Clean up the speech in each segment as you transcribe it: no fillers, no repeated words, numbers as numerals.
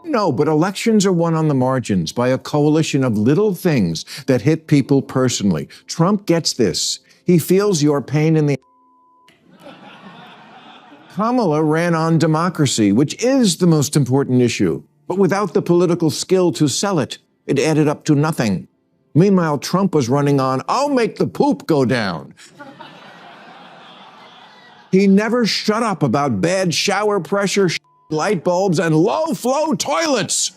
No, but elections are won on the margins by a coalition of little things that hit people personally. Trump gets this. He feels your pain in the... Kamala ran on democracy, which is the most important issue. But without the political skill to sell it, it added up to nothing. Meanwhile, Trump was running on, I'll make the poop go down. He never shut up about bad shower pressure, light bulbs, and low-flow toilets.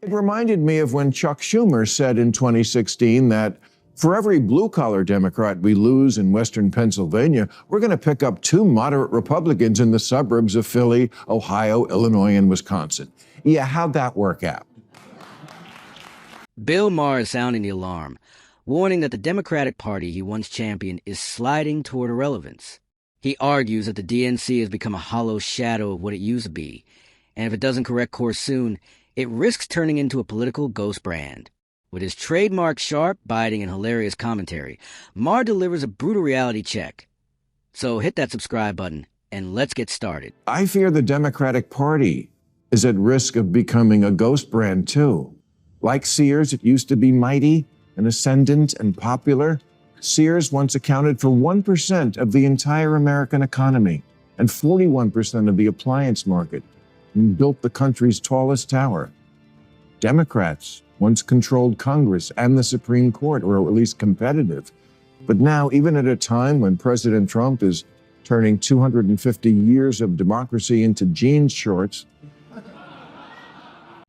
It reminded me of when Chuck Schumer said in 2016 that for every blue-collar Democrat we lose in Western Pennsylvania, we're going to pick up 2 moderate Republicans in the suburbs of Philly, Ohio, Illinois, and Wisconsin. Yeah, how'd that work out? Bill Maher is sounding the alarm, warning that the Democratic Party he once championed is sliding toward irrelevance. He argues that the DNC has become a hollow shadow of what it used to be, and if it doesn't correct course soon, it risks turning into a political ghost brand. With his trademark sharp, biting, and hilarious commentary, Maher delivers a brutal reality check. So hit that subscribe button, and let's get started. I fear the Democratic Party is at risk of becoming a ghost brand, too. Like Sears, it used to be mighty and ascendant and popular. Sears once accounted for 1% of the entire American economy and 41% of the appliance market and built the country's tallest tower. Democrats once controlled Congress and the Supreme Court, or at least competitive. But now, even at a time when President Trump is turning 250 years of democracy into jeans shorts,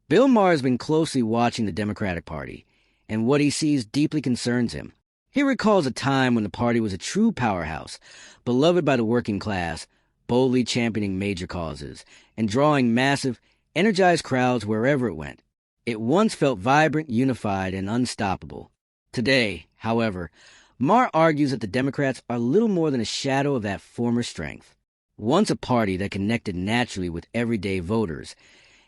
Bill Maher has been closely watching the Democratic Party, and what he sees deeply concerns him. He recalls a time when the party was a true powerhouse, beloved by the working class, boldly championing major causes, and drawing massive, energized crowds wherever it went. It once felt vibrant, unified, and unstoppable. Today, however, Maher argues that the Democrats are little more than a shadow of that former strength. Once a party that connected naturally with everyday voters,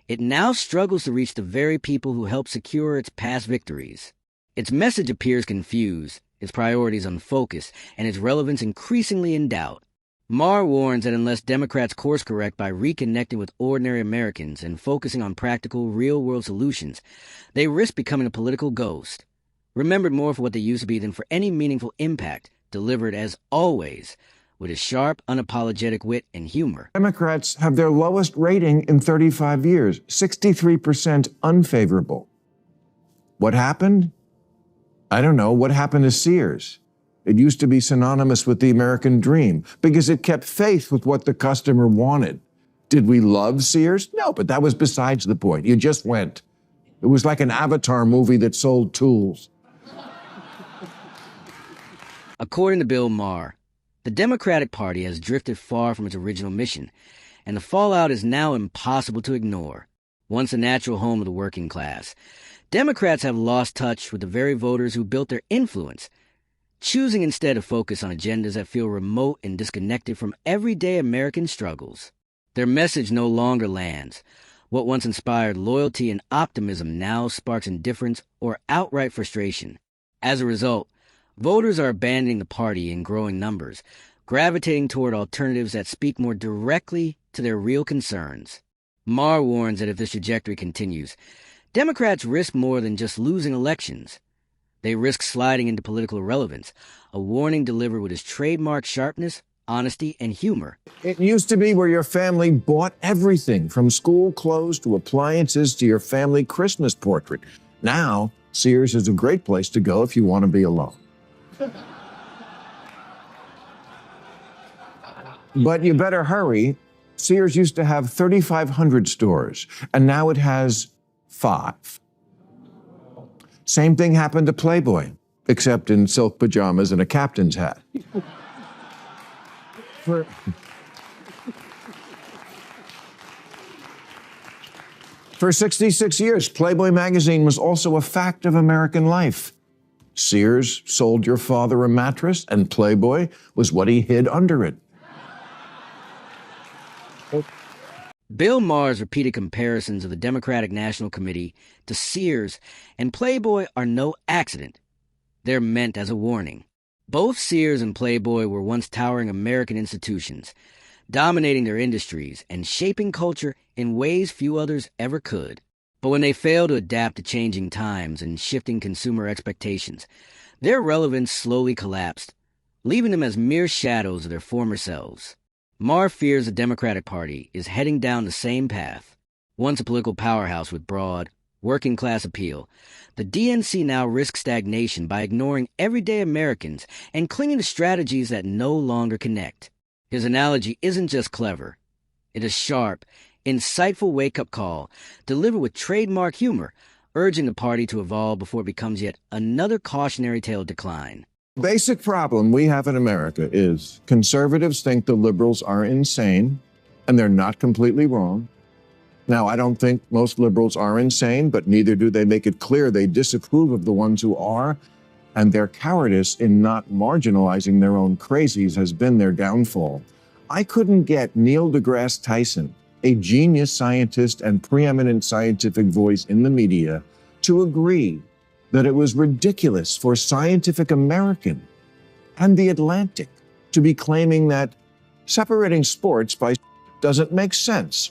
it now struggles to reach the very people who helped secure its past victories. Its message appears confused, its priorities unfocused, and its relevance increasingly in doubt. Maher warns that unless Democrats course correct by reconnecting with ordinary Americans and focusing on practical, real-world solutions, they risk becoming a political ghost, remembered more for what they used to be than for any meaningful impact, delivered as always with his sharp, unapologetic wit and humor. Democrats have their lowest rating in 35 years, 63% unfavorable. What happened? I don't know. What happened to Sears? It used to be synonymous with the American dream because it kept faith with what the customer wanted. Did we love Sears? No, but that was besides the point. You just went. It was like an Avatar movie that sold tools. According to Bill Maher, the Democratic Party has drifted far from its original mission, and the fallout is now impossible to ignore. Once a natural home of the working class, Democrats have lost touch with the very voters who built their influence, choosing instead to focus on agendas that feel remote and disconnected from everyday American struggles. Their message no longer lands. What once inspired loyalty and optimism now sparks indifference or outright frustration. As a result, voters are abandoning the party in growing numbers, gravitating toward alternatives that speak more directly to their real concerns. Maher warns that if this trajectory continues, Democrats risk more than just losing elections. They risk sliding into political irrelevance, a warning delivered with his trademark sharpness, honesty, and humor. It used to be where your family bought everything, from school clothes to appliances to your family Christmas portrait. Now, Sears is a great place to go if you want to be alone. But you better hurry. Sears used to have 3,500 stores, and now it has 5. Same thing happened to Playboy, except in silk pajamas and a captain's hat. For 66 years, Playboy magazine was also a fact of American life. Sears sold your father a mattress, and Playboy was what he hid under it. Bill Maher's repeated comparisons of the Democratic National Committee to Sears and Playboy are no accident. They're meant as a warning. Both Sears and Playboy were once towering American institutions. dominating their industries and shaping culture in ways few others ever could. But when they fail to adapt to changing times and shifting consumer expectations, their relevance slowly collapsed, leaving them as mere shadows of their former selves. Maher fears the Democratic Party is heading down the same path. Once a political powerhouse with broad, working-class appeal, the DNC now risks stagnation by ignoring everyday Americans and clinging to strategies that no longer connect. His analogy isn't just clever. It is sharp, insightful wake-up call, delivered with trademark humor, urging the party to evolve before it becomes yet another cautionary tale of decline. Basic problem we have in America is conservatives think the liberals are insane, and they're not completely wrong. Now, I don't think most liberals are insane, but neither do they make it clear they disapprove of the ones who are, and their cowardice in not marginalizing their own crazies has been their downfall. I couldn't get Neil deGrasse Tyson, a genius scientist and preeminent scientific voice in the media, to agree that it was ridiculous for Scientific American and The Atlantic to be claiming that separating sports by doesn't make sense.